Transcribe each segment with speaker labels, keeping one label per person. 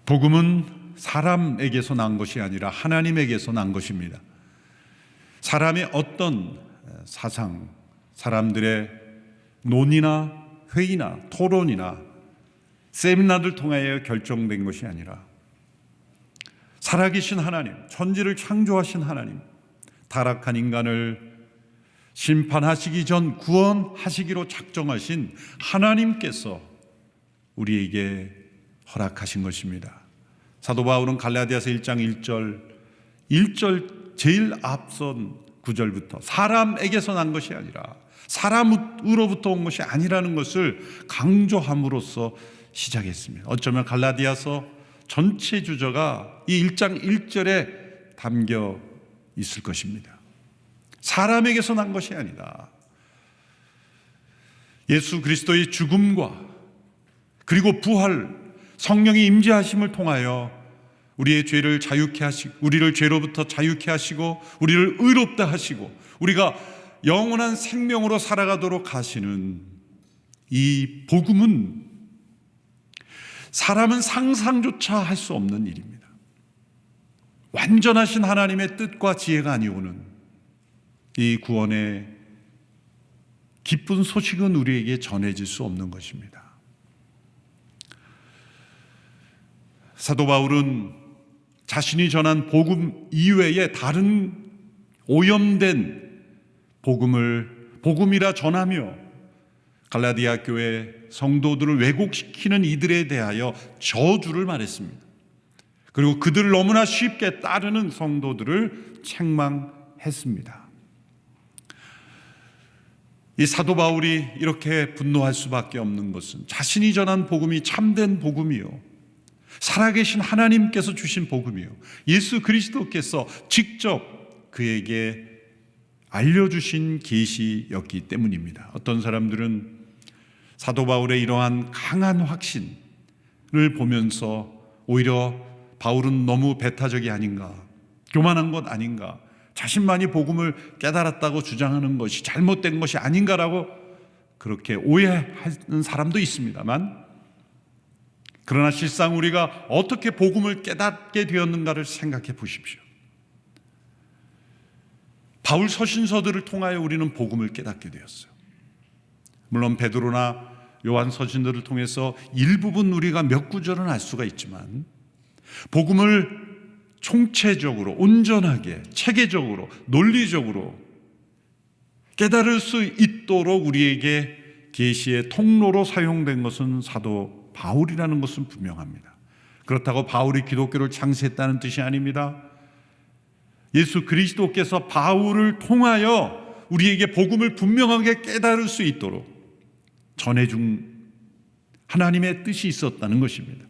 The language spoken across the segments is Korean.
Speaker 1: 복음은 사람에게서 난 것이 아니라 하나님에게서 난 것입니다. 사람의 어떤 사상, 사람들의 논의나 회의나 토론이나 세미나를 통하여 결정된 것이 아니라 살아계신 하나님, 천지를 창조하신 하나님, 타락한 인간을 심판하시기 전 구원하시기로 작정하신 하나님께서 우리에게 허락하신 것입니다. 사도 바울은 갈라디아서 1장 1절 제일 앞선 9절부터 사람에게서 난 것이 아니라 사람으로부터 온 것이 아니라는 것을 강조함으로써 시작했습니다. 어쩌면 갈라디아서 전체 주저가 이 1장 1절에 담겨 있을 것입니다. 사람에게서 난 것이 아니다. 예수 그리스도의 죽음과 그리고 부활, 성령의 임재하심을 통하여 우리의 죄를 자유케 하시고, 우리를 죄로부터 자유케 하시고, 우리를 의롭다 하시고, 우리가 영원한 생명으로 살아가도록 하시는 이 복음은 사람은 상상조차 할 수 없는 일입니다. 완전하신 하나님의 뜻과 지혜가 아니오는 이 구원의 기쁜 소식은 우리에게 전해질 수 없는 것입니다. 사도 바울은 자신이 전한 복음 이외에 다른 오염된 복음을 복음이라 전하며 갈라디아 교회 성도들을 왜곡시키는 이들에 대하여 저주를 말했습니다. 그리고 그들을 너무나 쉽게 따르는 성도들을 책망했습니다. 이 사도 바울이 이렇게 분노할 수밖에 없는 것은 자신이 전한 복음이 참된 복음이요, 살아계신 하나님께서 주신 복음이요, 예수 그리스도께서 직접 그에게 알려주신 계시였기 때문입니다. 어떤 사람들은 사도 바울의 이러한 강한 확신을 보면서 오히려 바울은 너무 배타적이 아닌가, 교만한 것 아닌가, 자신만이 복음을 깨달았다고 주장하는 것이 잘못된 것이 아닌가라고 그렇게 오해하는 사람도 있습니다만, 그러나 실상 우리가 어떻게 복음을 깨닫게 되었는가를 생각해 보십시오. 바울 서신서들을 통하여 우리는 복음을 깨닫게 되었어요. 물론 베드로나 요한 서신들을 통해서 일부분 우리가 몇 구절은 알 수가 있지만, 복음을 총체적으로, 온전하게, 체계적으로, 논리적으로 깨달을 수 있도록 우리에게 계시의 통로로 사용된 것은 사도 바울이라는 것은 분명합니다. 그렇다고 바울이 기독교를 창시했다는 뜻이 아닙니다. 예수 그리스도께서 바울을 통하여 우리에게 복음을 분명하게 깨달을 수 있도록 전해준 하나님의 뜻이 있었다는 것입니다.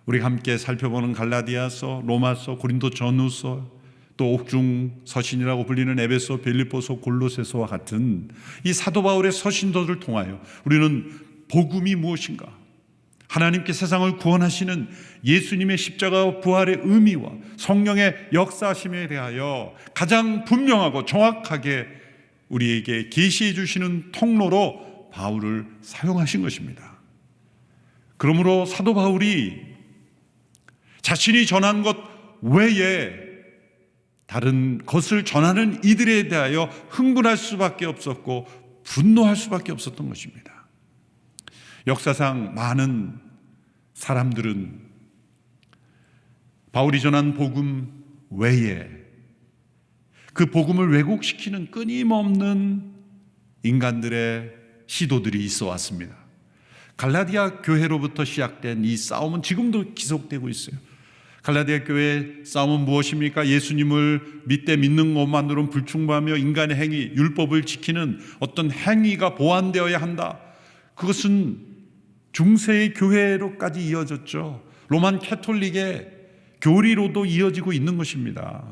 Speaker 1: 우리가 함께 살펴보는 갈라디아서, 로마서, 고린도 전후서, 또 옥중 서신이라고 불리는 에베소, 빌립보서, 골로새서와 같은 이 사도 바울의 서신도를 통하여 우리는 복음이 무엇인가, 하나님께 세상을 구원하시는 예수님의 십자가와 부활의 의미와 성령의 역사하심에 대하여 가장 분명하고 정확하게 우리에게 계시해 주시는 통로로 바울을 사용하신 것입니다. 그러므로 사도 바울이 자신이 전한 것 외에 다른 것을 전하는 이들에 대하여 흥분할 수밖에 없었고 분노할 수밖에 없었던 것입니다. 역사상 많은 사람들은 바울이 전한 복음 외에 그 복음을 왜곡시키는 끊임없는 인간들의 시도들이 있어 왔습니다. 갈라디아 교회로부터 시작된 이 싸움은 지금도 지속되고 있어요. 갈라디아 교회의 싸움은 무엇입니까? 예수님을 믿는 것만으로는 불충분하며 인간의 행위, 율법을 지키는 어떤 행위가 보완되어야 한다. 그것은 중세의 교회로까지 이어졌죠. 로만 캐톨릭의 교리로도 이어지고 있는 것입니다.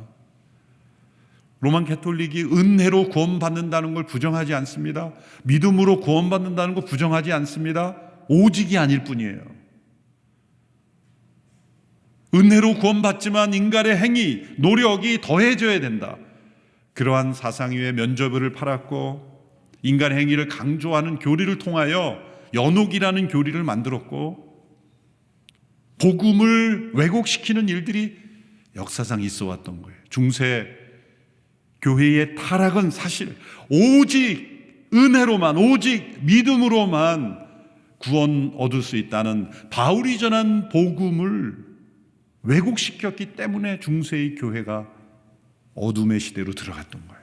Speaker 1: 로만 캐톨릭이 은혜로 구원받는다는 걸 부정하지 않습니다. 믿음으로 구원받는다는 걸 부정하지 않습니다. 오직이 아닐 뿐이에요. 은혜로 구원받지만 인간의 행위, 노력이 더해져야 된다. 그러한 사상 위에 면죄부를 팔았고 인간의 행위를 강조하는 교리를 통하여 연옥이라는 교리를 만들었고, 복음을 왜곡시키는 일들이 역사상 있어 왔던 거예요. 중세 교회의 타락은 사실 오직 은혜로만, 오직 믿음으로만 구원 얻을 수 있다는 바울이 전한 복음을 왜곡시켰기 때문에 중세의 교회가 어둠의 시대로 들어갔던 거예요.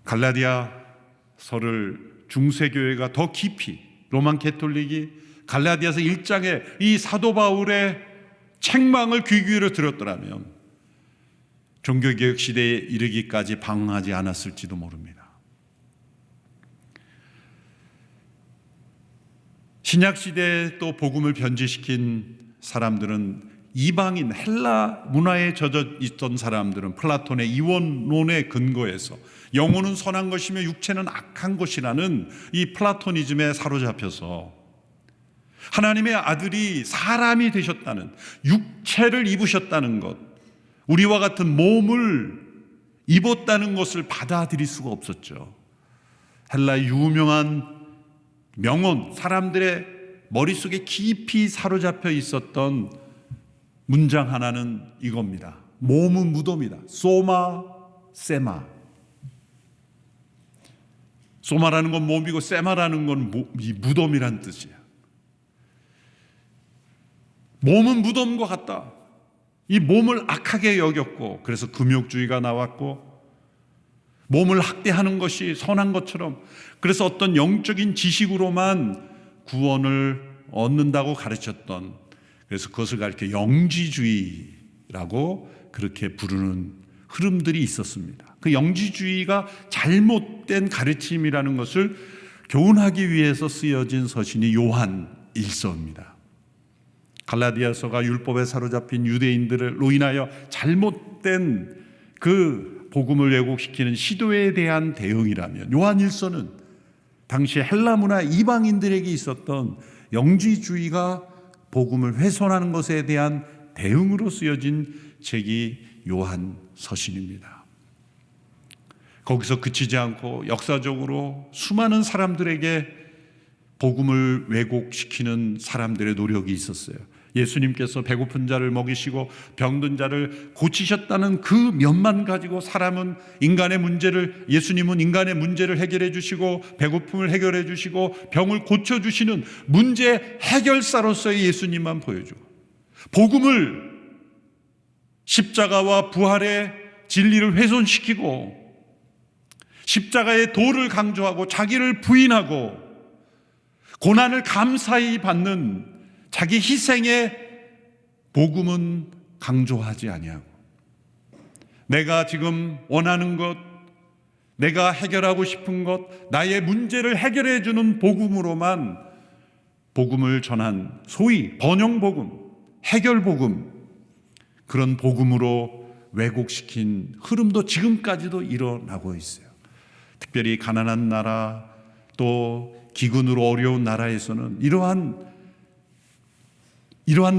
Speaker 1: 갈라디아서를 중세교회가 더 깊이, 로만 캐톨릭이 갈라디아서 1장에 이 사도 바울의 책망을 귀 기울여 들었더라면 종교개혁 시대에 이르기까지 방황하지 않았을지도 모릅니다. 신약시대에 또 복음을 변질시킨 사람들은 이방인 헬라 문화에 젖어 있던 사람들은 플라톤의 이원론에 근거해서 영혼은 선한 것이며 육체는 악한 것이라는 이 플라토니즘에 사로잡혀서 하나님의 아들이 사람이 되셨다는, 육체를 입으셨다는 것, 우리와 같은 몸을 입었다는 것을 받아들일 수가 없었죠. 헬라의 유명한 명언, 사람들의 머릿속에 깊이 사로잡혀 있었던 문장 하나는 이겁니다. 몸은 무덤이다. 소마 세마. 소마라는 건 몸이고 세마라는 건 무덤이란 뜻이야. 몸은 무덤과 같다. 이 몸을 악하게 여겼고, 그래서 금욕주의가 나왔고, 몸을 학대하는 것이 선한 것처럼, 그래서 어떤 영적인 지식으로만 구원을 얻는다고 가르쳤던, 그래서 그것을 가리켜 영지주의라고 그렇게 부르는 흐름들이 있었습니다. 그 영지주의가 잘못된 가르침이라는 것을 교훈하기 위해서 쓰여진 서신이 요한 1서입니다. 갈라디아서가 율법에 사로잡힌 유대인들로 인하여 잘못된 그 복음을 왜곡시키는 시도에 대한 대응이라면, 요한 1서는 당시 헬라 문화 이방인들에게 있었던 영지주의가 복음을 훼손하는 것에 대한 대응으로 쓰여진 책이 요한 서신입니다. 거기서 그치지 않고 역사적으로 수많은 사람들에게 복음을 왜곡시키는 사람들의 노력이 있었어요. 예수님께서 배고픈 자를 먹이시고 병든 자를 고치셨다는 그 면만 가지고 사람은 인간의 문제를, 예수님은 인간의 문제를 해결해 주시고 배고픔을 해결해 주시고 병을 고쳐주시는 문제 해결사로서의 예수님만 보여주고, 복음을 십자가와 부활의 진리를 훼손시키고 십자가의 도를 강조하고 자기를 부인하고 고난을 감사히 받는 자기 희생의 복음은 강조하지 아니하고, 내가 지금 원하는 것, 내가 해결하고 싶은 것, 나의 문제를 해결해 주는 복음으로만 복음을 전한 소위 번영복음, 해결복음, 그런 복음으로 왜곡시킨 흐름도 지금까지도 일어나고 있어요. 특별히 가난한 나라, 또 기근으로 어려운 나라에서는 이러한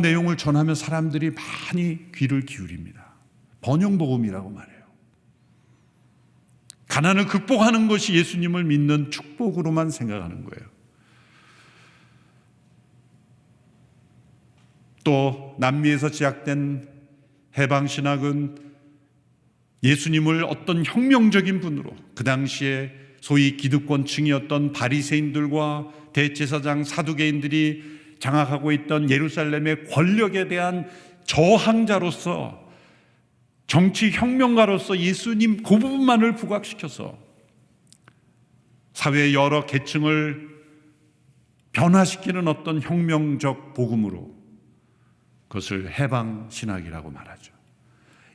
Speaker 1: 내용을 전하면 사람들이 많이 귀를 기울입니다. 번영복음이라고 말해요. 가난을 극복하는 것이 예수님을 믿는 축복으로만 생각하는 거예요. 또 남미에서 시작된 해방신학은 예수님을 어떤 혁명적인 분으로, 그 당시에 소위 기득권층이었던 바리새인들과 대제사장 사두개인들이 장악하고 있던 예루살렘의 권력에 대한 저항자로서, 정치 혁명가로서 예수님 그 부분만을 부각시켜서 사회의 여러 계층을 변화시키는 어떤 혁명적 복음으로, 그것을 해방신학이라고 말하죠.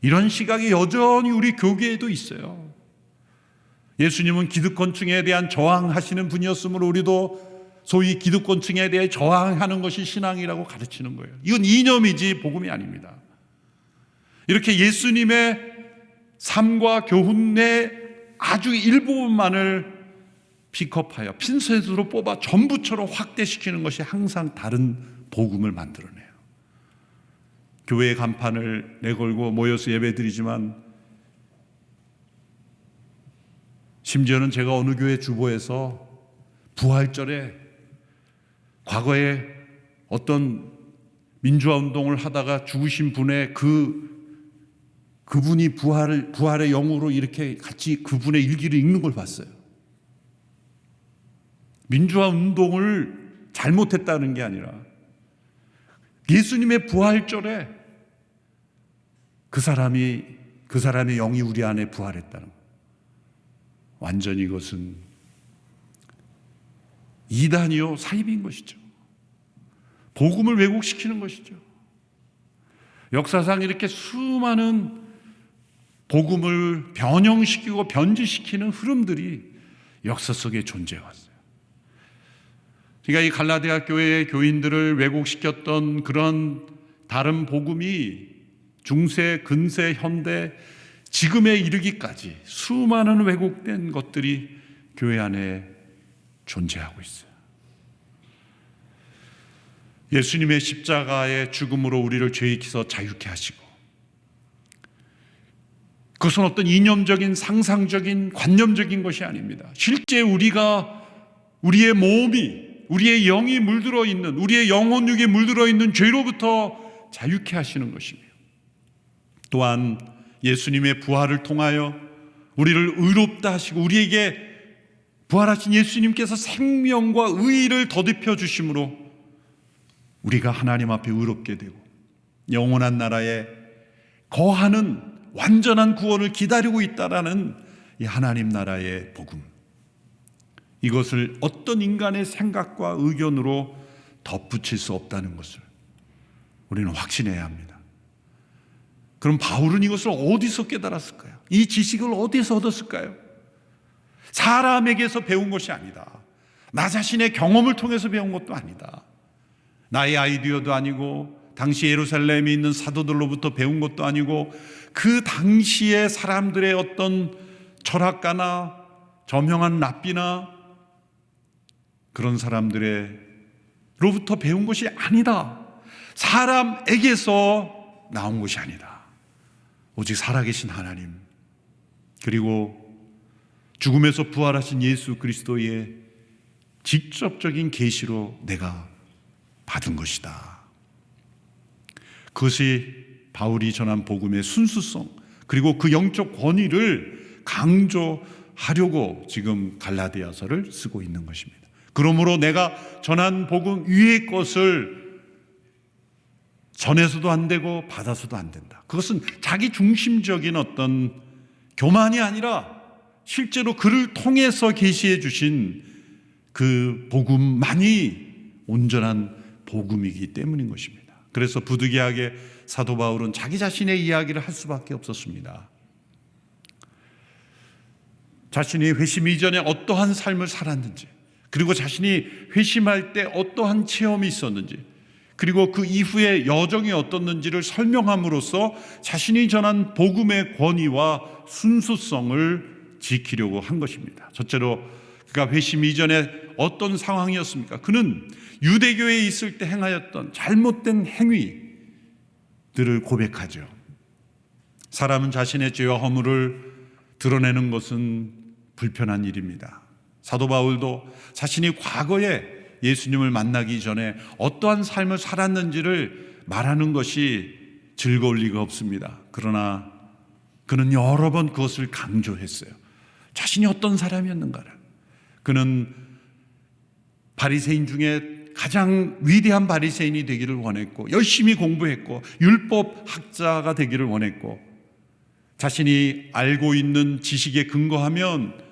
Speaker 1: 이런 시각이 여전히 우리 교계에도 있어요. 예수님은 기득권층에 대한 저항하시는 분이었으므로 우리도 소위 기득권층에 대해 저항하는 것이 신앙이라고 가르치는 거예요. 이건 이념이지 복음이 아닙니다. 이렇게 예수님의 삶과 교훈의 아주 일부분만을 픽업하여 핀셋으로 뽑아 전부처럼 확대시키는 것이 항상 다른 복음을 만들어내요. 교회의 간판을 내걸고 모여서 예배드리지만, 심지어는 제가 어느 교회 주보에서 부활절에 과거에 어떤 민주화 운동을 하다가 죽으신 분의 그분이 부활의 영으로 이렇게 같이 그분의 일기를 읽는 걸 봤어요. 민주화 운동을 잘못했다는 게 아니라 예수님의 부활절에 그 사람의 영이 우리 안에 부활했다는 거. 완전히 이것은 이단이요 사입인 것이죠. 복음을 왜곡시키는 것이죠. 역사상 이렇게 수많은 복음을 변형시키고 변질시키는 흐름들이 역사 속에 존재해왔어요. 그러니까 이 갈라디아 교회의 교인들을 왜곡시켰던 그런 다른 복음이 중세, 근세, 현대, 지금에 이르기까지 수많은 왜곡된 것들이 교회 안에 존재하고 있어요. 예수님의 십자가의 죽음으로 우리를 죄에서 자유케 하시고, 그것은 어떤 이념적인, 상상적인, 관념적인 것이 아닙니다. 실제 우리의 몸이, 우리의 영이 물들어 있는, 우리의 영혼육이 물들어 있는 죄로부터 자유케 하시는 것이며, 또한 예수님의 부활을 통하여 우리를 의롭다 하시고 우리에게 부활하신 예수님께서 생명과 의의를 더듬혀 주심으로 우리가 하나님 앞에 의롭게 되고 영원한 나라에 거하는 완전한 구원을 기다리고 있다라는 이 하나님 나라의 복음, 이것을 어떤 인간의 생각과 의견으로 덧붙일 수 없다는 것을 우리는 확신해야 합니다. 그럼 바울은 이것을 어디서 깨달았을까요? 이 지식을 어디서 얻었을까요? 사람에게서 배운 것이 아니다. 나 자신의 경험을 통해서 배운 것도 아니다. 나의 아이디어도 아니고 당시 예루살렘에 있는 사도들로부터 배운 것도 아니고 그 당시의 사람들의 어떤 철학가나 저명한 랍비나 그런 사람들로부터 배운 것이 아니다. 사람에게서 나온 것이 아니다. 오직 살아계신 하나님, 그리고 죽음에서 부활하신 예수 그리스도의 직접적인 계시로 내가 받은 것이다. 그것이 바울이 전한 복음의 순수성, 그리고 그 영적 권위를 강조하려고 지금 갈라디아서를 쓰고 있는 것입니다. 그러므로 내가 전한 복음 위의 것을 전해서도 안 되고 받아서도 안 된다. 그것은 자기 중심적인 어떤 교만이 아니라 실제로 그를 통해서 계시해 주신 그 복음만이 온전한 복음이기 때문인 것입니다. 그래서 부득이하게 사도 바울은 자기 자신의 이야기를 할 수밖에 없었습니다. 자신이 회심 이전에 어떠한 삶을 살았는지, 그리고 자신이 회심할 때 어떠한 체험이 있었는지, 그리고 그 이후의 여정이 어떻는지를 설명함으로써 자신이 전한 복음의 권위와 순수성을 지키려고 한 것입니다. 첫째로 그가 회심 이전에 어떤 상황이었습니까? 그는 유대교에 있을 때 행하였던 잘못된 행위들을 고백하죠. 사람은 자신의 죄와 허물을 드러내는 것은 불편한 일입니다. 사도 바울도 자신이 과거에 예수님을 만나기 전에 어떠한 삶을 살았는지를 말하는 것이 즐거울 리가 없습니다. 그러나 그는 여러 번 그것을 강조했어요. 자신이 어떤 사람이었는가를. 그는 바리새인 중에 가장 위대한 바리새인이 되기를 원했고, 열심히 공부했고, 율법 학자가 되기를 원했고, 자신이 알고 있는 지식에 근거하면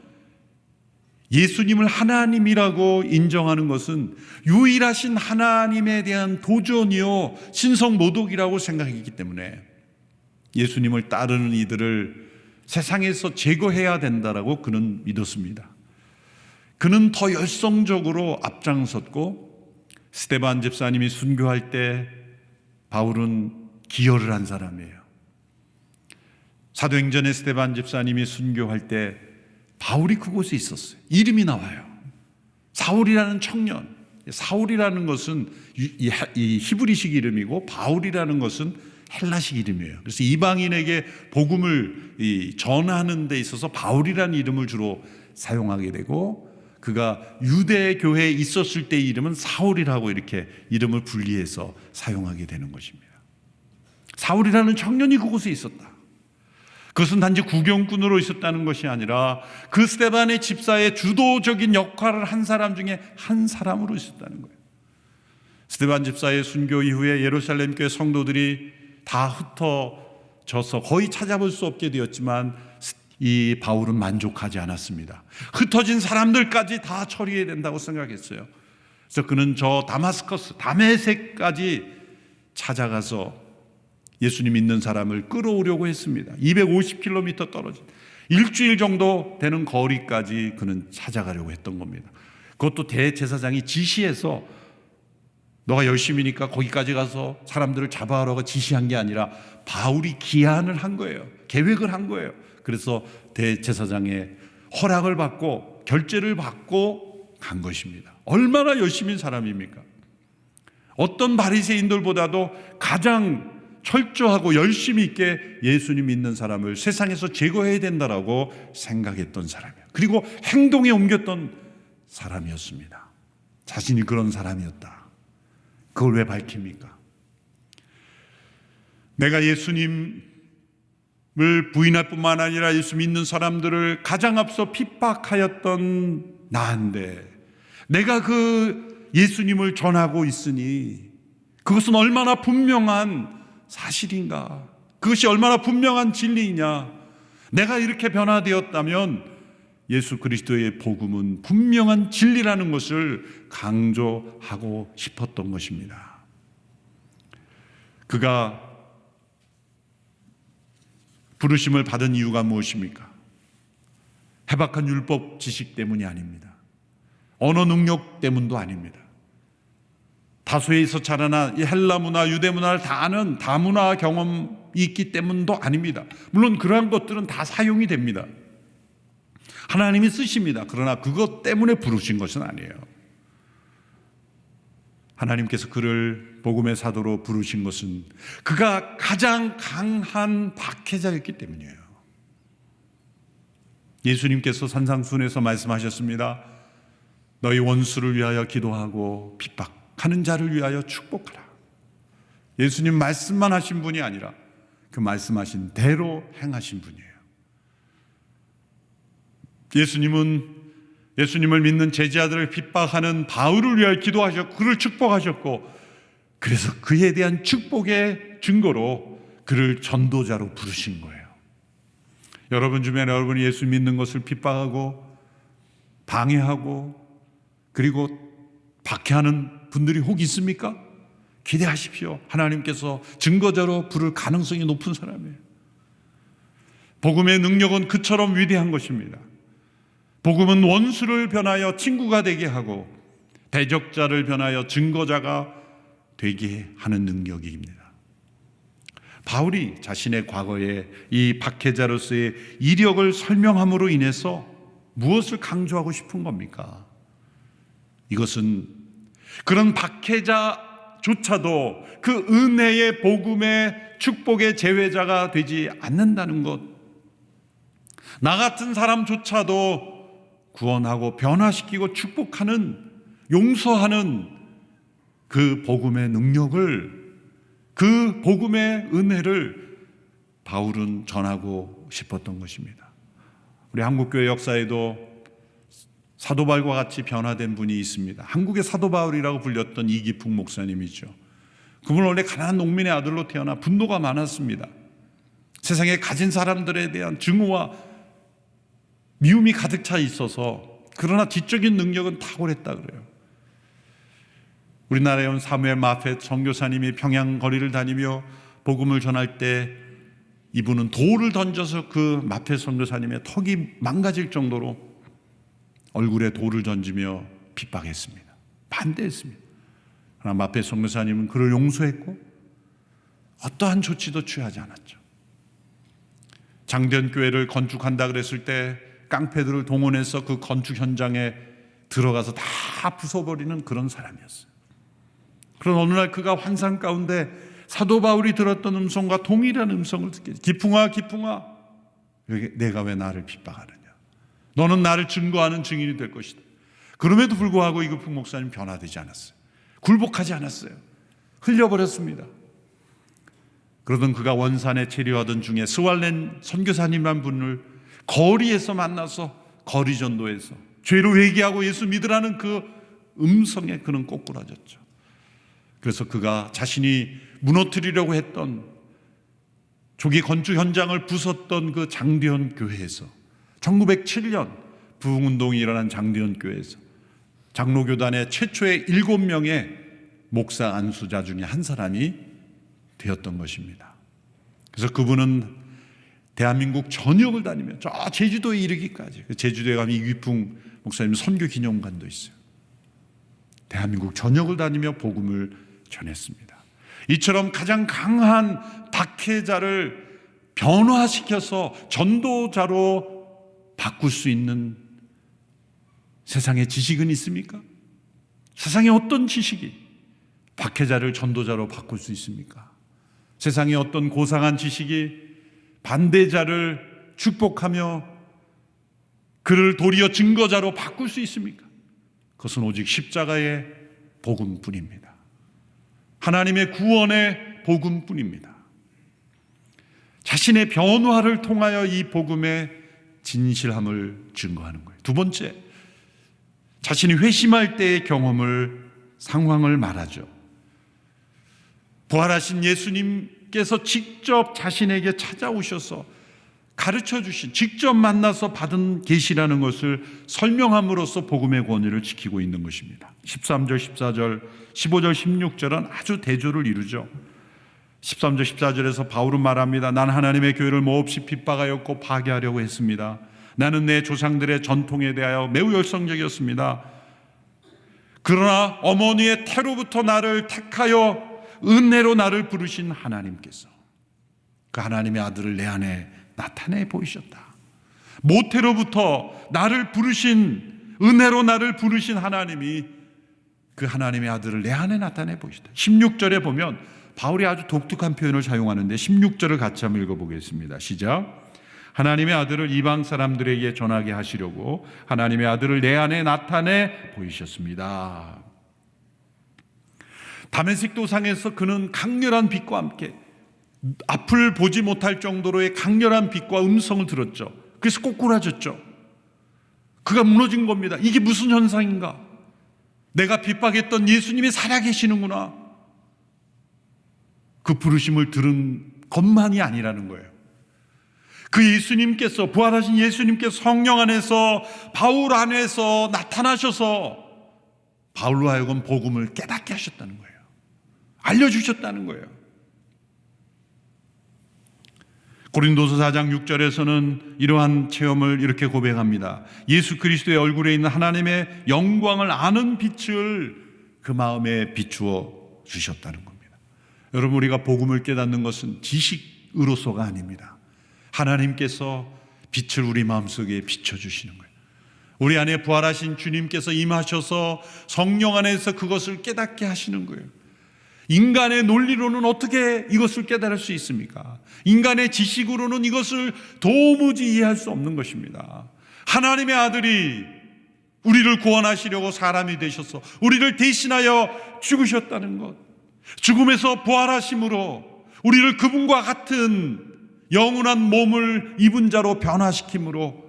Speaker 1: 예수님을 하나님이라고 인정하는 것은 유일하신 하나님에 대한 도전이요 신성모독이라고 생각했기 때문에 예수님을 따르는 이들을 세상에서 제거해야 된다라고 그는 믿었습니다. 그는 더 열성적으로 앞장섰고, 스데반 집사님이 순교할 때 바울은 기여를 한 사람이에요. 사도행전의 스데반 집사님이 순교할 때 바울이 그곳에 있었어요. 이름이 나와요. 사울이라는 청년. 사울이라는 것은 이 히브리식 이름이고 바울이라는 것은 헬라식 이름이에요. 그래서 이방인에게 복음을 전하는 데 있어서 바울이라는 이름을 주로 사용하게 되고, 그가 유대 교회에 있었을 때의 이름은 사울이라고 이렇게 이름을 분리해서 사용하게 되는 것입니다. 사울이라는 청년이 그곳에 있었다. 그것은 단지 구경꾼으로 있었다는 것이 아니라 그 스데반의 집사의 주도적인 역할을 한 사람 중에 한 사람으로 있었다는 거예요. 스데반 집사의 순교 이후에 예루살렘 교회 성도들이 다 흩어져서 거의 찾아볼 수 없게 되었지만 이 바울은 만족하지 않았습니다. 흩어진 사람들까지 다 처리해야 된다고 생각했어요. 그래서 그는 저 다마스커스, 다메섹까지 찾아가서 예수님 믿는 사람을 끌어오려고 했습니다. 250km 떨어진 일주일 정도 되는 거리까지 그는 찾아가려고 했던 겁니다. 그것도 대제사장이 지시해서 너가 열심히니까 거기까지 가서 사람들을 잡아오라고 지시한 게 아니라 바울이 기한을 한 거예요. 계획을 한 거예요. 그래서 대제사장의 허락을 받고 결제를 받고 간 것입니다. 얼마나 열심인 사람입니까? 어떤 바리새인들보다도 가장 철저하고 열심히 있게 예수님 믿는 사람을 세상에서 제거해야 된다라고 생각했던 사람이에요. 그리고 행동에 옮겼던 사람이었습니다. 자신이 그런 사람이었다. 그걸 왜 밝힙니까? 내가 예수님을 부인할 뿐만 아니라 예수 믿는 사람들을 가장 앞서 핍박하였던 나인데 내가 그 예수님을 전하고 있으니 그것은 얼마나 분명한 사실인가? 그것이 얼마나 분명한 진리이냐? 내가 이렇게 변화되었다면 예수 그리스도의 복음은 분명한 진리라는 것을 강조하고 싶었던 것입니다. 그가 부르심을 받은 이유가 무엇입니까? 해박한 율법 지식 때문이 아닙니다. 언어 능력 때문도 아닙니다. 다소에서 자라난 이 헬라 문화, 유대 문화를 다 아는 다문화 경험이 있기 때문도 아닙니다. 물론 그러한 것들은 다 사용이 됩니다. 하나님이 쓰십니다. 그러나 그것 때문에 부르신 것은 아니에요. 하나님께서 그를 복음의 사도로 부르신 것은 그가 가장 강한 박해자였기 때문이에요. 예수님께서 산상순에서 말씀하셨습니다. 너희 원수를 위하여 기도하고 핍박하는 자를 위하여 축복하라. 예수님 말씀만 하신 분이 아니라 그 말씀하신 대로 행하신 분이에요. 예수님을 믿는 제자들을 핍박하는 바울을 위하여 기도하셨고 그를 축복하셨고 그래서 그에 대한 축복의 증거로 그를 전도자로 부르신 거예요. 여러분 주변에 여러분이 예수 믿는 것을 핍박하고 방해하고 그리고 박해하는 분들이 혹 있습니까? 기대하십시오. 하나님께서 증거자로 부를 가능성이 높은 사람이에요. 복음의 능력은 그처럼 위대한 것입니다. 복음은 원수를 변하여 친구가 되게 하고 대적자를 변하여 증거자가 되게 하는 능력입니다. 바울이 자신의 과거의 이 박해자로서의 이력을 설명함으로 인해서 무엇을 강조하고 싶은 겁니까? 이것은 그런 박해자조차도 그 은혜의 복음의 축복의 제외자가 되지 않는다는 것, 나 같은 사람조차도 구원하고 변화시키고 축복하는, 용서하는 그 복음의 능력을, 그 복음의 은혜를 바울은 전하고 싶었던 것입니다. 우리 한국교회 역사에도 사도 바울과 같이 변화된 분이 있습니다. 한국의 사도 바울이라고 불렸던 이기풍 목사님이죠. 그분은 원래 가난한 농민의 아들로 태어나 분노가 많았습니다. 세상에 가진 사람들에 대한 증오와 미움이 가득 차 있어서, 그러나 지적인 능력은 탁월했다 그래요. 우리나라에 온 사무엘 마펫 선교사님이 평양 거리를 다니며 복음을 전할 때 이분은 돌을 던져서 그 마펫 선교사님의 턱이 망가질 정도로 얼굴에 돌을 던지며 핍박했습니다. 반대했습니다. 그러나 마펫 선교사님은 그를 용서했고 어떠한 조치도 취하지 않았죠. 장대현교회를 건축한다 그랬을 때 깡패들을 동원해서 그 건축 현장에 들어가서 다 부숴버리는 그런 사람이었어요. 그런 어느 날 그가 환상 가운데 사도 바울이 들었던 음성과 동일한 음성을 듣게 돼요. 기풍아 기풍아, 내가 왜 나를 핍박하느냐? 너는 나를 증거하는 증인이 될 것이다. 그럼에도 불구하고 이급풍 목사님 변화되지 않았어요. 굴복하지 않았어요. 흘려버렸습니다. 그러던 그가 원산에 체류하던 중에 스왈렌 선교사님이란 분을 거리에서 만나서 거리 전도에서 죄로 회개하고 예수 믿으라는 그 음성에 그는 꼬꾸라졌죠. 그래서 그가 자신이 무너뜨리려고 했던 조기 건축 현장을 부쉈던 그 장대현 교회에서 1907년 부흥운동이 일어난 장대현 교회에서 장로교단의 최초의 7명의 목사 안수자 중에 한 사람이 되었던 것입니다. 그래서 그분은 대한민국 전역을 다니며 저 제주도에 이르기까지, 제주도에 가면 이규풍 목사님 선교 기념관도 있어요. 대한민국 전역을 다니며 복음을 전했습니다. 이처럼 가장 강한 박해자를 변화시켜서 전도자로 바꿀 수 있는 세상에 지식은 있습니까? 세상에 어떤 지식이 박해자를 전도자로 바꿀 수 있습니까? 세상에 어떤 고상한 지식이 반대자를 축복하며 그를 도리어 증거자로 바꿀 수 있습니까? 그것은 오직 십자가의 복음뿐입니다. 하나님의 구원의 복음뿐입니다. 자신의 변화를 통하여 이 복음의 진실함을 증거하는 거예요. 두 번째, 자신이 회심할 때의 경험을, 상황을 말하죠. 부활하신 예수님께서 직접 자신에게 찾아오셔서 가르쳐 주신, 직접 만나서 받은 계시라는 것을 설명함으로써 복음의 권위를 지키고 있는 것입니다. 13절, 14절, 15절, 16절은 아주 대조를 이루죠. 13절, 14절에서 바울은 말합니다. 난 하나님의 교회를 몹시 핍박하였고 파괴하려고 했습니다. 나는 내 조상들의 전통에 대하여 매우 열성적이었습니다. 그러나 어머니의 태로부터 나를 택하여 은혜로 나를 부르신 하나님께서 그 하나님의 아들을 내 안에 나타내 보이셨다. 모태로부터 나를 부르신, 은혜로 나를 부르신 하나님이 그 하나님의 아들을 내 안에 나타내 보이셨다. 16절에 보면 바울이 아주 독특한 표현을 사용하는데 16절을 같이 한번 읽어보겠습니다. 시작. 하나님의 아들을 이방 사람들에게 전하게 하시려고 하나님의 아들을 내 안에 나타내 보이셨습니다. 다메섹 도상에서 그는 강렬한 빛과 함께 앞을 보지 못할 정도로의 강렬한 빛과 음성을 들었죠. 그래서 꼬꾸라졌죠. 그가 무너진 겁니다. 이게 무슨 현상인가? 내가 핍박했던 예수님이 살아계시는구나. 그 부르심을 들은 것만이 아니라는 거예요. 그 예수님께서, 부활하신 예수님께서 성령 안에서, 바울 안에서 나타나셔서 바울로 하여금 복음을 깨닫게 하셨다는 거예요. 알려주셨다는 거예요. 고린도서 4장 6절에서는 이러한 체험을 이렇게 고백합니다. 예수 그리스도의 얼굴에 있는 하나님의 영광을 아는 빛을 그 마음에 비추어 주셨다는 겁니다. 여러분, 우리가 복음을 깨닫는 것은 지식으로서가 아닙니다. 하나님께서 빛을 우리 마음속에 비춰주시는 거예요. 우리 안에 부활하신 주님께서 임하셔서 성령 안에서 그것을 깨닫게 하시는 거예요. 인간의 논리로는 어떻게 이것을 깨달을 수 있습니까? 인간의 지식으로는 이것을 도무지 이해할 수 없는 것입니다. 하나님의 아들이 우리를 구원하시려고 사람이 되셔서 우리를 대신하여 죽으셨다는 것, 죽음에서 부활하심으로 우리를 그분과 같은 영원한 몸을 입은 자로 변화시킴으로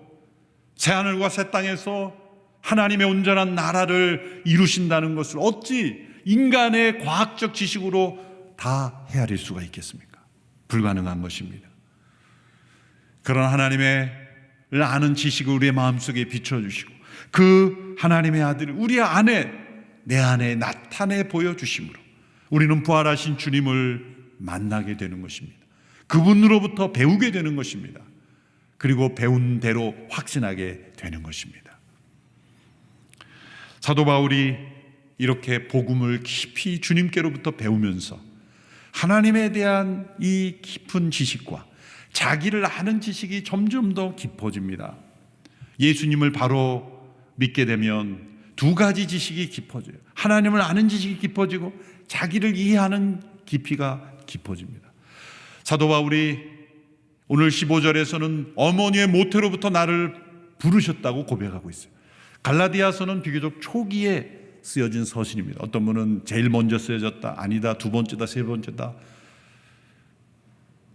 Speaker 1: 새하늘과 새 땅에서 하나님의 온전한 나라를 이루신다는 것을 어찌 인간의 과학적 지식으로 다 헤아릴 수가 있겠습니까? 불가능한 것입니다. 그런 하나님의 아는 지식을 우리의 마음속에 비춰주시고 그 하나님의 아들을 우리 안에, 내 안에 나타내 보여주심으로 우리는 부활하신 주님을 만나게 되는 것입니다. 그분으로부터 배우게 되는 것입니다. 그리고 배운 대로 확신하게 되는 것입니다. 사도 바울이 이렇게 복음을 깊이 주님께로부터 배우면서 하나님에 대한 이 깊은 지식과 자기를 아는 지식이 점점 더 깊어집니다. 예수님을 바로 믿게 되면 두 가지 지식이 깊어져요. 하나님을 아는 지식이 깊어지고 자기를 이해하는 깊이가 깊어집니다. 사도 바울이 오늘 15절에서는 어머니의 모태로부터 나를 부르셨다고 고백하고 있어요. 갈라디아서는 비교적 초기에 쓰여진 서신입니다. 어떤 분은 제일 먼저 쓰여졌다, 아니다, 두 번째다, 세 번째다.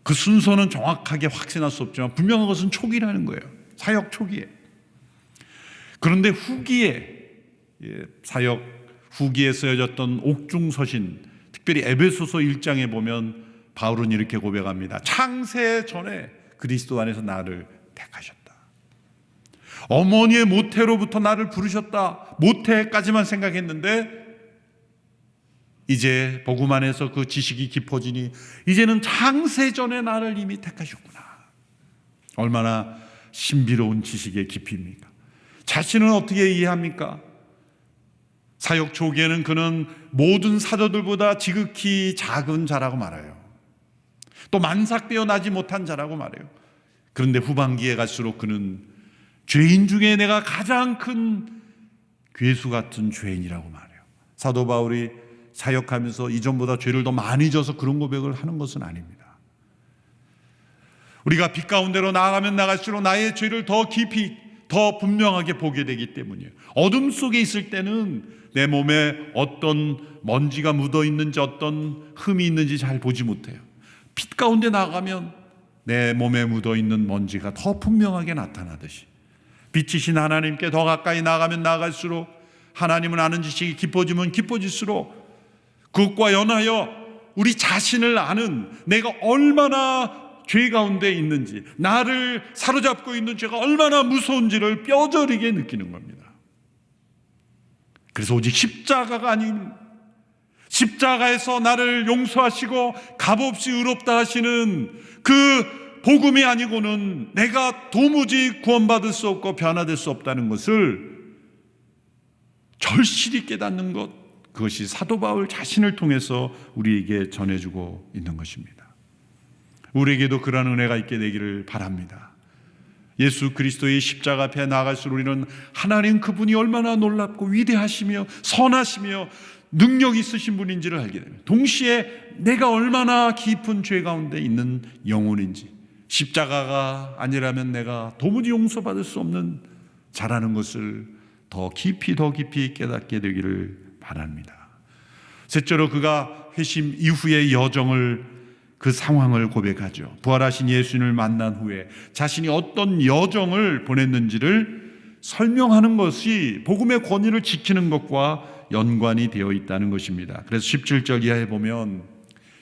Speaker 1: 그 순서는 정확하게 확신할 수 없지만 분명한 것은 초기라는 거예요. 사역 초기에. 그런데 후기에, 사역 후기에 쓰여졌던 옥중 서신, 특별히 에베소서 1장에 보면 바울은 이렇게 고백합니다. 창세 전에 그리스도 안에서 나를 택하셨다. 어머니의 모태로부터 나를 부르셨다. 모태까지만 생각했는데 이제 복음 안에서 그 지식이 깊어지니 이제는 창세 전에 나를 이미 택하셨구나. 얼마나 신비로운 지식의 깊이입니까? 자신은 어떻게 이해합니까? 사역 초기에는 그는 모든 사도들보다 지극히 작은 자라고 말해요. 또 만삭되어 나지 못한 자라고 말해요. 그런데 후반기에 갈수록 그는 죄인 중에 내가 가장 큰 괴수 같은 죄인이라고 말해요. 사도 바울이 사역하면서 이전보다 죄를 더 많이 져서 그런 고백을 하는 것은 아닙니다. 우리가 빛 가운데로 나아가면 나갈수록 나의 죄를 더 깊이, 더 분명하게 보게 되기 때문이에요. 어둠 속에 있을 때는 내 몸에 어떤 먼지가 묻어 있는지, 어떤 흠이 있는지 잘 보지 못해요. 빛 가운데 나가면 내 몸에 묻어 있는 먼지가 더 분명하게 나타나듯이 빛이신 하나님께 더 가까이 나가면 나갈수록, 하나님을 아는 지식이 깊어지면 깊어질수록 그것과 연하여 우리 자신을 아는, 내가 얼마나 죄 가운데 있는지, 나를 사로잡고 있는 죄가 얼마나 무서운지를 뼈저리게 느끼는 겁니다. 그래서 오직 십자가가 아닌, 십자가에서 나를 용서하시고 값없이 의롭다 하시는 그 복음이 아니고는 내가 도무지 구원받을 수 없고 변화될 수 없다는 것을 절실히 깨닫는 것, 그것이 사도 바울 자신을 통해서 우리에게 전해주고 있는 것입니다. 우리에게도 그런 은혜가 있게 되기를 바랍니다. 예수 그리스도의 십자가 앞에 나아갈수록 우리는 하나님 그분이 얼마나 놀랍고 위대하시며 선하시며 능력 있으신 분인지를 알게 됩니다. 동시에 내가 얼마나 깊은 죄 가운데 있는 영혼인지, 십자가가 아니라면 내가 도무지 용서받을 수 없는 자라는 것을 더 깊이 깨닫게 되기를 바랍니다. 셋째로 그가 회심 이후의 여정을, 그 상황을 고백하죠. 부활하신 예수님을 만난 후에 자신이 어떤 여정을 보냈는지를 설명하는 것이 복음의 권위를 지키는 것과 연관이 되어 있다는 것입니다. 그래서 17절 이하에 보면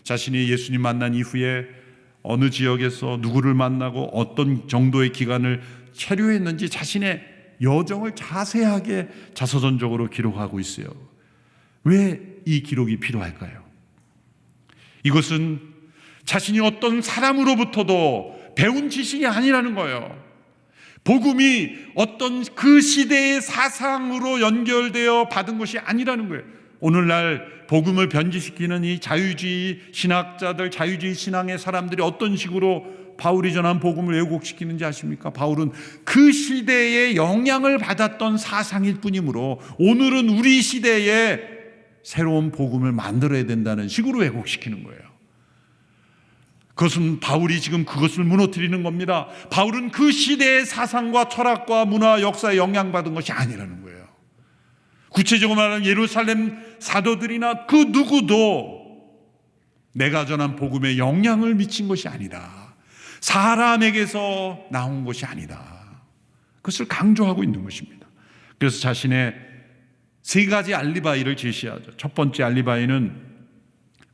Speaker 1: 자신이 예수님 만난 이후에 어느 지역에서 누구를 만나고 어떤 정도의 기간을 체류했는지 자신의 여정을 자세하게 자서전적으로 기록하고 있어요. 왜 이 기록이 필요할까요? 이것은 자신이 어떤 사람으로부터도 배운 지식이 아니라는 거예요. 복음이 어떤 그 시대의 사상으로 연결되어 받은 것이 아니라는 거예요. 오늘날 복음을 변질시키는 이 자유주의 신학자들, 자유주의 신앙의 사람들이 어떤 식으로 바울이 전한 복음을 왜곡시키는지 아십니까? 바울은 그 시대에 영향을 받았던 사상일 뿐이므로 오늘은 우리 시대에 새로운 복음을 만들어야 된다는 식으로 왜곡시키는 거예요. 그것은 바울이 지금 그것을 무너뜨리는 겁니다. 바울은 그 시대의 사상과 철학과 문화, 역사에 영향받은 것이 아니라는 거예요. 구체적으로 말하면 예루살렘 사도들이나 그 누구도 내가 전한 복음에 영향을 미친 것이 아니다. 사람에게서 나온 것이 아니다. 그것을 강조하고 있는 것입니다. 그래서 자신의 세 가지 알리바이를 제시하죠. 첫 번째 알리바이는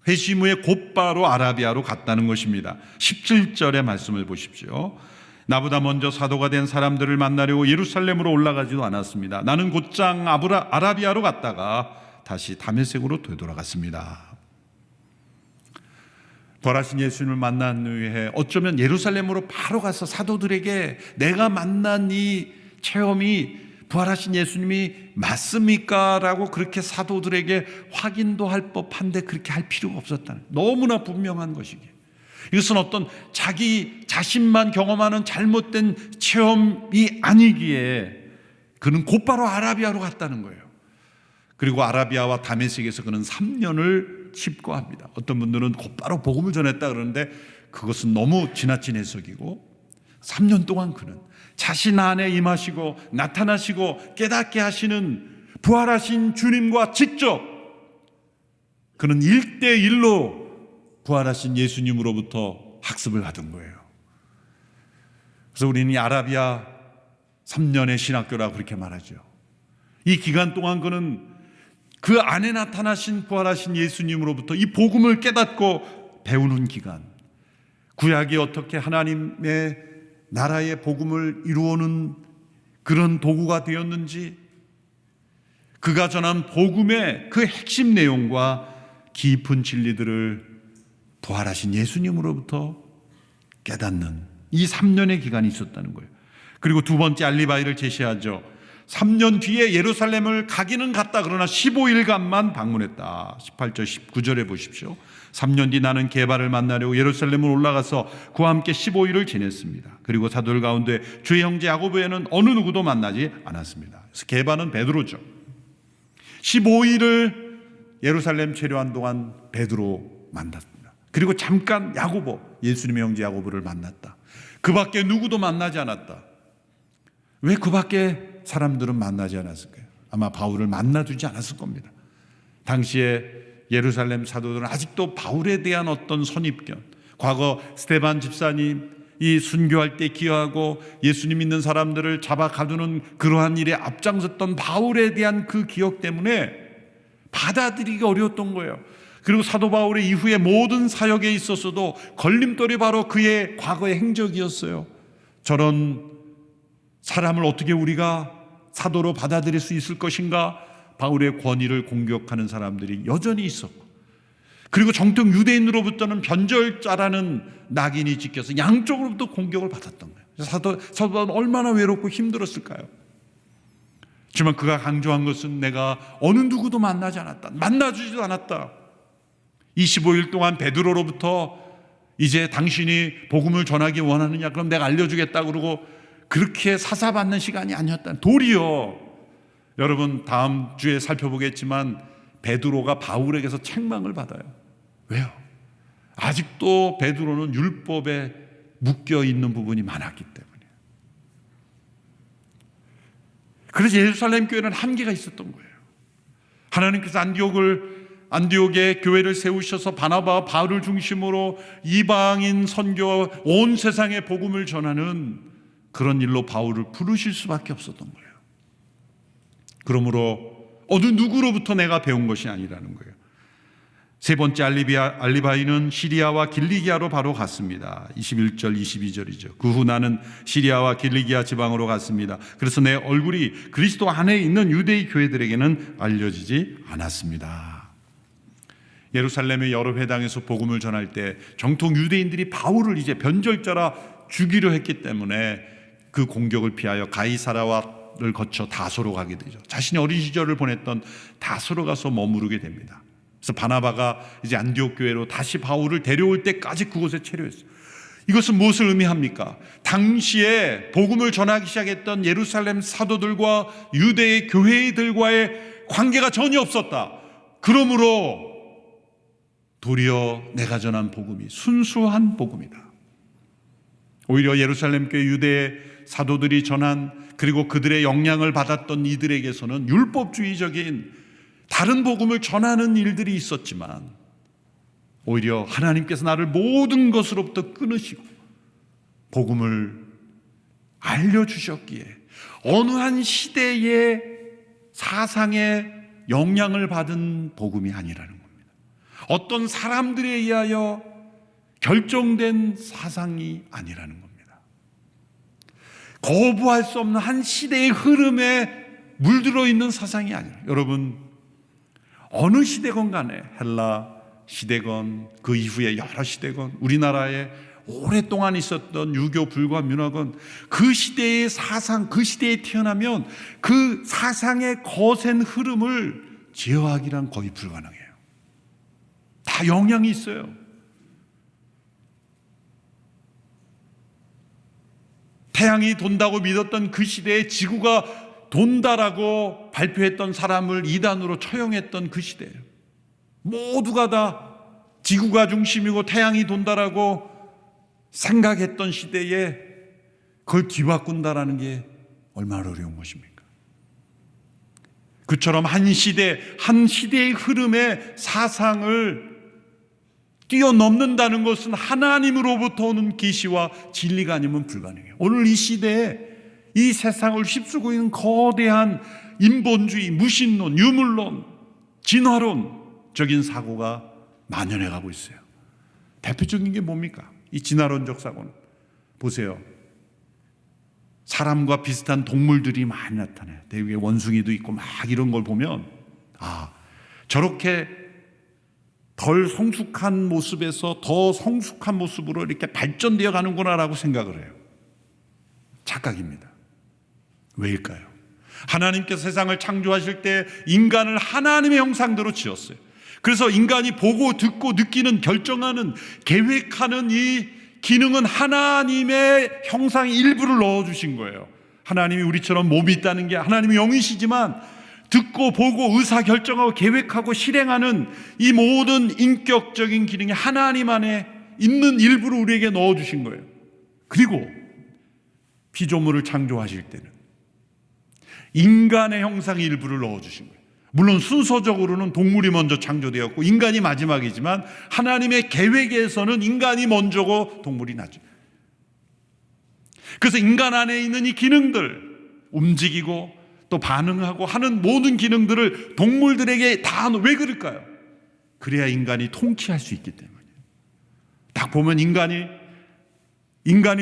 Speaker 1: 회심 후에 곧바로 아라비아로 갔다는 것입니다. 17절의 말씀을 보십시오. 나보다 먼저 사도가 된 사람들을 만나려고 예루살렘으로 올라가지도 않았습니다. 나는 곧장 아라비아로 갔다가 다시 다메섹으로 되돌아갔습니다. 부활하신 예수님을 만난 후에 어쩌면 예루살렘으로 바로 가서 사도들에게 내가 만난 이 체험이 부활하신 예수님이 맞습니까? 라고 그렇게 사도들에게 확인도 할 법한데 그렇게 할 필요가 없었다는, 너무나 분명한 것이기에 이것은 어떤 자기 자신만 경험하는 잘못된 체험이 아니기에 그는 곧바로 아라비아로 갔다는 거예요. 그리고 아라비아와 다메섹에서 그는 3년을 칩거합니다. 어떤 분들은 곧바로 복음을 전했다 그러는데 그것은 너무 지나친 해석이고, 3년 동안 그는 자신 안에 임하시고 나타나시고 깨닫게 하시는 부활하신 주님과 직접 그는 1대1로 부활하신 예수님으로부터 학습을 받은 거예요. 그래서 우리는 이 아라비아 3년의 신학교라고 그렇게 말하죠. 이 기간 동안 그는 그 안에 나타나신 부활하신 예수님으로부터 이 복음을 깨닫고 배우는 기간, 구약이 어떻게 하나님의 나라의 복음을 이루어오는 그런 도구가 되었는지, 그가 전한 복음의 그 핵심 내용과 깊은 진리들을 부활하신 예수님으로부터 깨닫는 이 3년의 기간이 있었다는 거예요. 그리고 두 번째 알리바이를 제시하죠. 3년 뒤에 예루살렘을 가기는 갔다. 그러나 15일간만 방문했다. 18절 19절에 보십시오. 3년 뒤 나는 게바를 만나려고 예루살렘을 올라가서 그와 함께 15일을 지냈습니다. 그리고 사도들 가운데 주의 형제 야고보에는 어느 누구도 만나지 않았습니다. 그래서 게바는 베드로죠. 15일을 예루살렘 체류한 동안 베드로 만났습니다. 그리고 잠깐 야고보, 예수님의 형제 야고보를 만났다. 그 밖에 누구도 만나지 않았다. 왜 그 밖에 사람들은 만나지 않았을까요? 아마 바울을 만나주지 않았을 겁니다. 당시에 예루살렘 사도들은 아직도 바울에 대한 어떤 선입견, 과거 스데반 집사님 이 순교할 때 기여하고 예수님 믿는 사람들을 잡아 가두는 그러한 일에 앞장섰던 바울에 대한 그 기억 때문에 받아들이기 어려웠던 거예요. 그리고 사도 바울의 이후의 모든 사역에 있어서도 걸림돌이 바로 그의 과거의 행적이었어요. 저런 사람을 어떻게 우리가 사도로 받아들일 수 있을 것인가? 바울의 권위를 공격하는 사람들이 여전히 있었고, 그리고 정통 유대인으로부터는 변절자라는 낙인이 찍혀서 양쪽으로부터 공격을 받았던 거예요. 사도 바울은 얼마나 외롭고 힘들었을까요? 하지만 그가 강조한 것은 내가 어느 누구도 만나지 않았다, 만나주지도 않았다. 25일 동안 베드로로부터 이제 당신이 복음을 전하기 원하느냐, 그럼 내가 알려주겠다 그러고 그렇게 사사받는 시간이 아니었다. 도리어 여러분 다음 주에 살펴보겠지만 베드로가 바울에게서 책망을 받아요. 왜요? 아직도 베드로는 율법에 묶여 있는 부분이 많았기 때문이에요. 그래서 예루살렘 교회는 한계가 있었던 거예요. 하나님께서 안디옥에 교회를 세우셔서 바나바와 바울을 중심으로 이방인 선교, 온 세상에 복음을 전하는 그런 일로 바울을 부르실 수밖에 없었던 거예요. 그러므로 어느 누구로부터 내가 배운 것이 아니라는 거예요. 세 번째 알리바이는 시리아와 길리기아로 바로 갔습니다. 21절 22절이죠. 그 후 나는 시리아와 길리기아 지방으로 갔습니다. 그래서 내 얼굴이 그리스도 안에 있는 유대의 교회들에게는 알려지지 않았습니다. 예루살렘의 여러 회당에서 복음을 전할 때 정통 유대인들이 바울을 이제 변절자라 죽이려 했기 때문에 그 공격을 피하여 가이사라를 거쳐 다소로 가게 되죠. 자신의 어린 시절을 보냈던 다소로 가서 머무르게 됩니다. 그래서 바나바가 이제 안디옥 교회로 다시 바울을 데려올 때까지 그곳에 체류했어요. 이것은 무엇을 의미합니까? 당시에 복음을 전하기 시작했던 예루살렘 사도들과 유대의 교회들과의 관계가 전혀 없었다. 그러므로 도리어 내가 전한 복음이 순수한 복음이다. 오히려 예루살렘 교회 유대의 사도들이 전한, 그리고 그들의 영향을 받았던 이들에게서는 율법주의적인 다른 복음을 전하는 일들이 있었지만 오히려 하나님께서 나를 모든 것으로부터 끊으시고 복음을 알려주셨기에 어느 한 시대의 사상에 영향을 받은 복음이 아니라는 겁니다. 어떤 사람들에 의하여 결정된 사상이 아니라는 겁니다. 거부할 수 없는 한 시대의 흐름에 물들어 있는 사상이 아니에요. 여러분, 어느 시대건 간에 헬라 시대건 그 이후에 여러 시대건 우리나라에 오랫동안 있었던 유교, 불과, 문화건 그 시대의 사상, 그 시대에 태어나면 그 사상의 거센 흐름을 제어하기란 거의 불가능해요. 다 영향이 있어요. 태양이 돈다고 믿었던 그 시대에 지구가 돈다라고 발표했던 사람을 이단으로 처형했던 그 시대예요. 모두가 다 지구가 중심이고 태양이 돈다라고 생각했던 시대에 그걸 뒤바꾼다라는 게 얼마나 어려운 것입니까? 그처럼 한 시대의 흐름의 사상을 뛰어넘는다는 것은 하나님으로부터 오는 계시와 진리가 아니면 불가능해요. 오늘 이 시대에 이 세상을 휩쓸고 있는 거대한 인본주의, 무신론, 유물론, 진화론적인 사고가 만연해 가고 있어요. 대표적인 게 뭡니까? 이 진화론적 사고는 보세요. 사람과 비슷한 동물들이 많이 나타나요. 대륙에 원숭이도 있고 막 이런 걸 보면 저렇게 덜 성숙한 모습에서 더 성숙한 모습으로 이렇게 발전되어 가는구나라고 생각을 해요. 착각입니다. 왜일까요? 하나님께서 세상을 창조하실 때 인간을 하나님의 형상대로 지었어요. 그래서 인간이 보고 듣고 느끼는, 결정하는, 계획하는 이 기능은 하나님의 형상의 일부를 넣어주신 거예요. 하나님이 우리처럼 몸이 있다는 게, 하나님이 영이시지만 듣고 보고 의사결정하고 계획하고 실행하는 이 모든 인격적인 기능이 하나님 안에 있는 일부를 우리에게 넣어주신 거예요. 그리고 피조물을 창조하실 때는 인간의 형상의 일부를 넣어주신 거예요. 물론 순서적으로는 동물이 먼저 창조되었고 인간이 마지막이지만 하나님의 계획에서는 인간이 먼저고 동물이 나죠. 그래서 인간 안에 있는 이 기능들, 움직이고 또 반응하고 하는 모든 기능들을 동물들에게 다, 왜 그럴까요? 그래야 인간이 통치할 수 있기 때문이에요. 딱 보면 인간이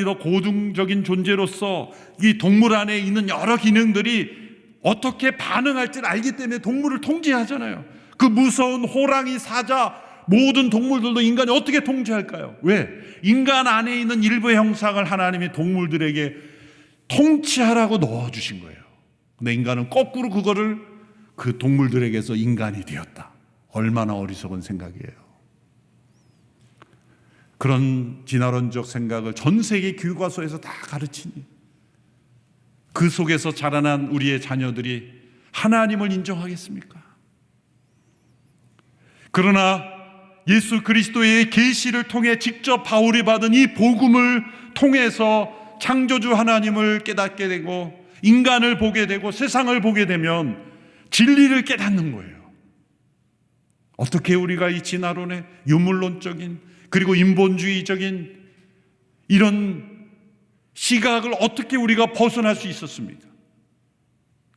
Speaker 1: 더 고등적인 존재로서 이 동물 안에 있는 여러 기능들이 어떻게 반응할지를 알기 때문에 동물을 통제하잖아요. 그 무서운 호랑이, 사자, 모든 동물들도 인간이 어떻게 통제할까요? 왜? 인간 안에 있는 일부의 형상을 하나님이 동물들에게 통치하라고 넣어주신 거예요. 근데 인간은 거꾸로 그거를 그 동물들에게서 인간이 되었다. 얼마나 어리석은 생각이에요. 그런 진화론적 생각을 전 세계 교과서에서 다 가르치니 그 속에서 자라난 우리의 자녀들이 하나님을 인정하겠습니까? 그러나 예수 그리스도의 계시를 통해 직접 바울이 받은 이 복음을 통해서 창조주 하나님을 깨닫게 되고 인간을 보게 되고 세상을 보게 되면 진리를 깨닫는 거예요. 어떻게 우리가 이 진화론의 유물론적인 그리고 인본주의적인 이런 시각을 어떻게 우리가 벗어날 수 있었습니까?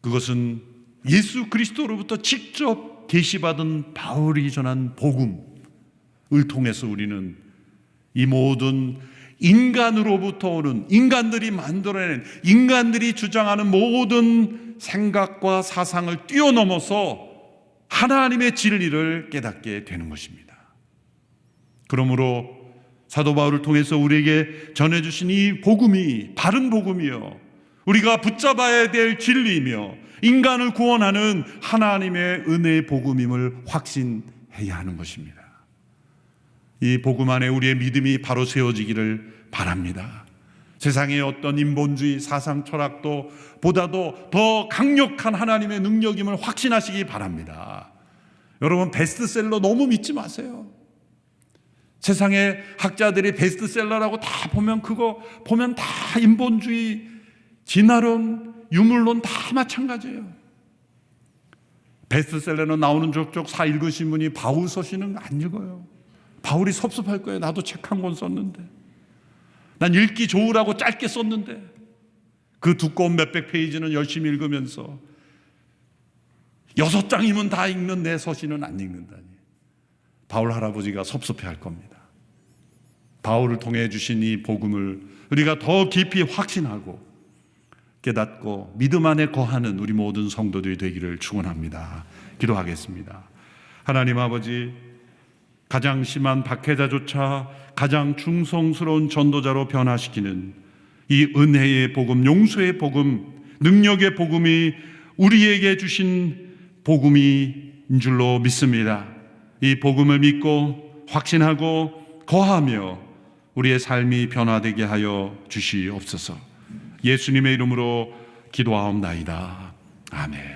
Speaker 1: 그것은 예수 그리스도로부터 직접 계시받은 바울이 전한 복음을 통해서 우리는 이 모든 인간으로부터 오는, 인간들이 만들어낸, 인간들이 주장하는 모든 생각과 사상을 뛰어넘어서 하나님의 진리를 깨닫게 되는 것입니다. 그러므로 사도 바울을 통해서 우리에게 전해주신 이 복음이 바른 복음이요, 우리가 붙잡아야 될 진리이며 인간을 구원하는 하나님의 은혜의 복음임을 확신해야 하는 것입니다. 이 복음 안에 우리의 믿음이 바로 세워지기를 바랍니다. 세상의 어떤 인본주의 사상 철학도 보다도 더 강력한 하나님의 능력임을 확신하시기 바랍니다. 여러분, 베스트셀러 너무 믿지 마세요. 세상의 학자들이 베스트셀러라고 다 보면 그거 보면 다 인본주의, 진화론, 유물론 다 마찬가지예요. 베스트셀러는 나오는 족족 다 읽으신 분이 바울 서신은 안 읽어요. 바울이 섭섭할 거예요. 나도 책 한 권 썼는데, 난 읽기 좋으라고 짧게 썼는데 그 두꺼운 몇백 페이지는 열심히 읽으면서 6장이면 다 읽는 내 서신은 안 읽는다니. 바울 할아버지가 섭섭해할 겁니다. 바울을 통해 주신 이 복음을 우리가 더 깊이 확신하고 깨닫고 믿음 안에 거하는 우리 모든 성도들이 되기를 축원합니다. 기도하겠습니다. 하나님 아버지, 가장 심한 박해자조차 가장 충성스러운 전도자로 변화시키는 이 은혜의 복음, 용서의 복음, 능력의 복음이 우리에게 주신 복음인 줄로 믿습니다. 이 복음을 믿고 확신하고 거하며 우리의 삶이 변화되게 하여 주시옵소서. 예수님의 이름으로 기도하옵나이다. 아멘.